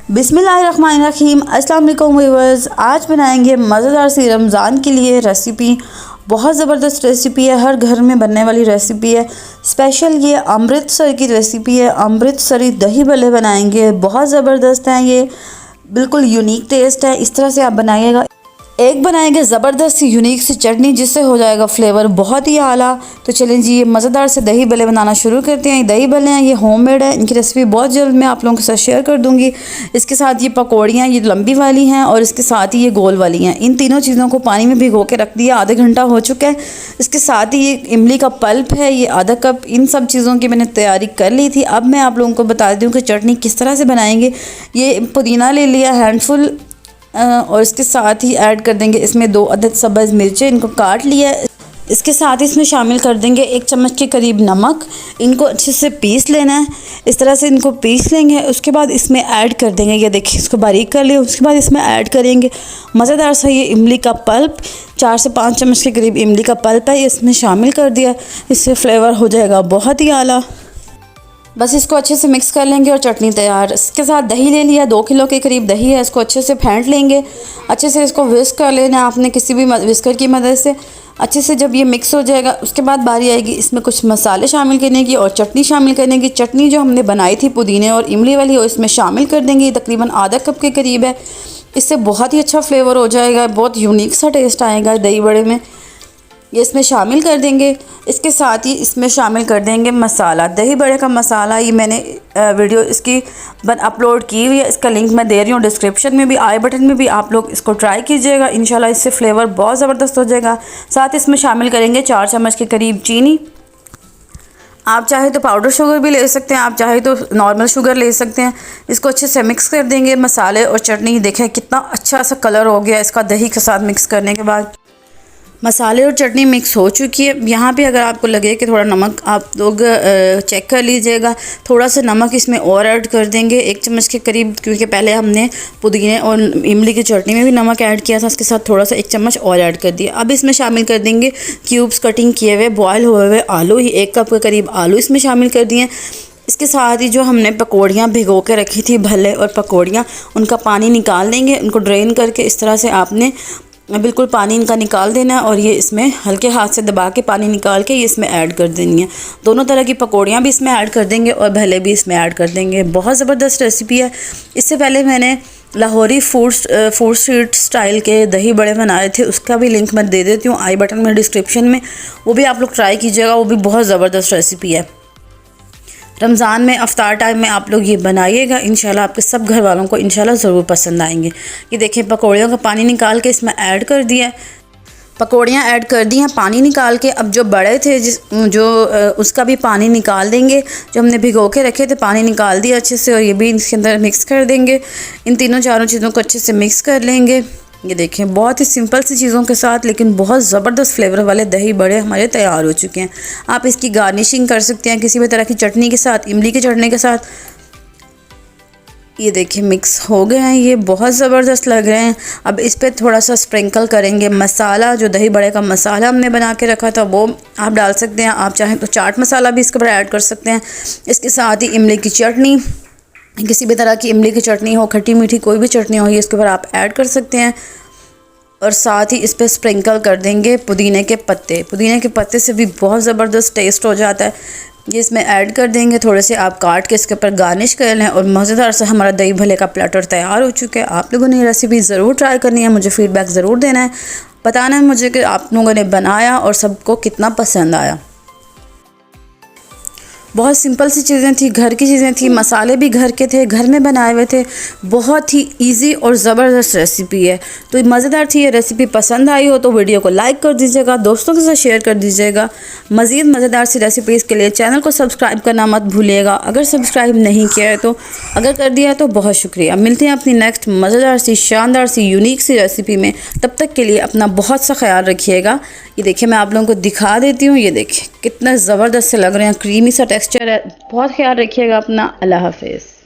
बिस्मिल्लाहिर्रहमानिर्रहीम। अस्सलाम वालेकुम व्यूअर्स। आज बनाएंगे मज़ेदार सी रमज़ान के लिए रेसिपी। बहुत ज़बरदस्त रेसिपी है, हर घर में बनने वाली रेसिपी है। स्पेशल ये अमृतसर की रेसिपी है। अमृतसरी दही भल्ले बनाएंगे, बहुत ज़बरदस्त हैं ये, बिल्कुल यूनिक टेस्ट है। इस तरह से आप बनाइएगा। एक बनाएंगे ज़बरदस्त सी यूनिक सी चटनी, जिससे हो जाएगा फ्लेवर बहुत ही आला। तो चलें जी, ये मज़ेदार से दही भल्ले बनाना शुरू करते हैं। दही भल्ले हैं, ये होममेड है। इनकी रेसिपी बहुत जल्द मैं आप लोगों के साथ शेयर कर दूंगी। इसके साथ ये पकौड़ियाँ, ये लंबी वाली हैं और इसके साथ ही ये गोल वाली हैं। इन तीनों चीज़ों को पानी में भिगो के रख दिया, आधे घंटा हो चुका है। इसके साथ ही ये इमली का पल्प है, ये आधा कप। इन सब चीज़ों की मैंने तैयारी कर ली थी। अब मैं आप लोगों को बता दूँ कि चटनी किस तरह से बनाएंगे। ये पुदीना ले लिया हैंडफुल, और इसके साथ ही ऐड कर देंगे इसमें 2 अदद सब्ज़ मिर्चें, इनको काट लिया है। इसके साथ इसमें शामिल कर देंगे 1 चम्मच के करीब नमक। इनको अच्छे से पीस लेना है। इस तरह से इनको पीस लेंगे। उसके बाद इसमें ऐड कर देंगे, ये देखिए इसको बारीक कर लिया। उसके बाद इसमें ऐड करेंगे मज़ेदार सा ये इमली का पल्प। 4 से 5 चम्मच के करीब इमली का पल्प है, इसमें शामिल कर दिया। इससे फ्लेवर हो जाएगा बहुत ही आला। बस इसको अच्छे से मिक्स कर लेंगे और चटनी तैयार। इसके साथ दही ले लिया, 2 किलो के करीब दही है। इसको अच्छे से फेंट लेंगे। अच्छे से इसको विस्क कर लेना है आपने, किसी भी विस्कर की मदद से। अच्छे से जब ये मिक्स हो जाएगा, उसके बाद बारी आएगी इसमें कुछ मसाले शामिल करने की और चटनी शामिल करने की। चटनी जो हमने बनाई थी पुदीने और इमली वाली, वो इसमें शामिल कर देंगे। तकरीबन आधा कप के करीब है। इससे बहुत ही अच्छा फ्लेवर हो जाएगा, बहुत यूनिक सा टेस्ट आएगा दही बड़े में। ये इसमें शामिल कर देंगे। इसके साथ ही इसमें शामिल कर देंगे मसाला, दही बड़े का मसाला। ये मैंने वीडियो इसकी अपलोड की हुई है, इसका लिंक मैं दे रही हूँ डिस्क्रिप्शन में भी, आई बटन में भी। आप लोग इसको ट्राई कीजिएगा, इंशाल्लाह इससे फ्लेवर बहुत ज़बरदस्त हो जाएगा। साथ इसमें शामिल करेंगे 4 चम्मच के करीब चीनी। आप चाहे तो पाउडर शुगर भी ले सकते हैं, आप चाहे तो नॉर्मल शुगर ले सकते हैं। इसको अच्छे से मिक्स कर देंगे, मसाले और चटनी। देखें कितना अच्छा सा कलर हो गया इसका दही के साथ मिक्स करने के बाद। मसाले और चटनी मिक्स हो चुकी है। यहाँ पे अगर आपको लगे कि थोड़ा नमक, आप लोग चेक कर लीजिएगा। थोड़ा सा नमक इसमें और ऐड कर देंगे, 1 चम्मच के करीब, क्योंकि पहले हमने पुदीने और इमली की चटनी में भी नमक ऐड किया था। इसके साथ थोड़ा सा 1 चम्मच और ऐड कर दिया। अब इसमें शामिल कर देंगे क्यूब्स कटिंग किए हुए बॉयल हुए हुए आलू, ही 1 कप के करीब आलू इसमें शामिल कर दिए। इसके साथ ही जो हमने पकौड़ियाँ भिगो के रखी थी, भल्ले और पकौड़ियाँ, उनका पानी निकाल देंगे। उनको ड्रेन करके इस तरह से आपने बिल्कुल पानी इनका निकाल देना है और ये इसमें हल्के हाथ से दबा के पानी निकाल के ये इसमें ऐड कर देनी है। दोनों तरह की पकौड़ियाँ भी इसमें ऐड कर देंगे और भले भी इसमें ऐड कर देंगे। बहुत ज़बरदस्त रेसिपी है। इससे पहले मैंने लाहौरी फूड स्ट्रीट स्टाइल के दही बड़े बनाए थे, उसका भी लिंक मैं दे देती हूँ आई बटन में डिस्क्रिप्शन में। वो भी आप लोग ट्राई कीजिएगा, वो भी बहुत ज़बरदस्त रेसिपी है। रमज़ान में अफ्तार टाइम में आप लोग ये बनाइएगा, इंशाल्लाह आपके सब घर वालों को इंशाल्लाह ज़रूर पसंद आएंगे। ये देखें पकौड़ियों का पानी निकाल के इसमें ऐड कर दिया। पकौड़ियाँ ऐड कर दी हैं पानी निकाल के। अब जो बड़े थे उसका भी पानी निकाल देंगे। जो हमने भिगो के रखे थे पानी निकाल दिया अच्छे से, और ये भी इसके अंदर मिक्स कर देंगे। इन तीनों चारों चीज़ों को अच्छे से मिक्स कर लेंगे। ये देखें बहुत ही सिंपल सी चीज़ों के साथ लेकिन बहुत ज़बरदस्त फ्लेवर वाले दही बड़े हमारे तैयार हो चुके हैं। आप इसकी गार्निशिंग कर सकते हैं किसी भी तरह की चटनी के साथ, इमली की चटनी के साथ। ये देखिए मिक्स हो गए हैं, ये बहुत ज़बरदस्त लग रहे हैं। अब इस पर थोड़ा सा स्प्रिंकल करेंगे मसाला। जो दही बड़े का मसाला हमने बना के रखा था वो आप डाल सकते हैं। आप चाहें तो चाट मसाला भी इसके ऊपर ऐड कर सकते हैं। इसके साथ ही इमली की चटनी, किसी भी तरह की इमली की चटनी हो, खट्टी मीठी कोई भी चटनी हो, ये इसके ऊपर आप ऐड कर सकते हैं। और साथ ही इस पर स्प्रिंकल कर देंगे पुदीने के पत्ते। पुदीने के पत्ते से भी बहुत ज़बरदस्त टेस्ट हो जाता है। ये इसमें ऐड कर देंगे। थोड़े से आप काट के इसके ऊपर गार्निश कर लें और मज़ेदार से हमारा दही भल्ले का प्लेटर तैयार हो चुका है। आप लोगों ने ये रेसिपी ज़रूर ट्राई करनी है, मुझे फ़ीडबैक ज़रूर देना है, बताना है मुझे कि आप लोगों ने बनाया और सबको कितना पसंद आया। बहुत सिंपल सी चीज़ें थी, घर की चीज़ें थी, मसाले भी घर के थे, घर में बनाए हुए थे। बहुत ही इजी और ज़बरदस्त रेसिपी है। तो मज़ेदार थी ये रेसिपी। पसंद आई हो तो वीडियो को लाइक कर दीजिएगा, दोस्तों के साथ शेयर कर दीजिएगा। मज़ीद मज़ेदार सी रेसिपीज़ के लिए चैनल को सब्सक्राइब करना मत भूलिएगा, अगर सब्सक्राइब नहीं किया है तो। अगर कर दिया है तो बहुत शुक्रिया। मिलते हैं अपनी नेक्स्ट मज़ेदार सी, शानदार सी, यूनिक सी रेसिपी में। तब तक के लिए अपना बहुत सा ख्याल रखिएगा। ये देखिए मैं आप लोगों को दिखा देती हूँ, ये देखिए कितना ज़बरदस्त से लग रहे हैं, क्रीमी सा टेक्सचर है। बहुत ख्याल रखिएगा अपना। अल्लाह हाफिज़।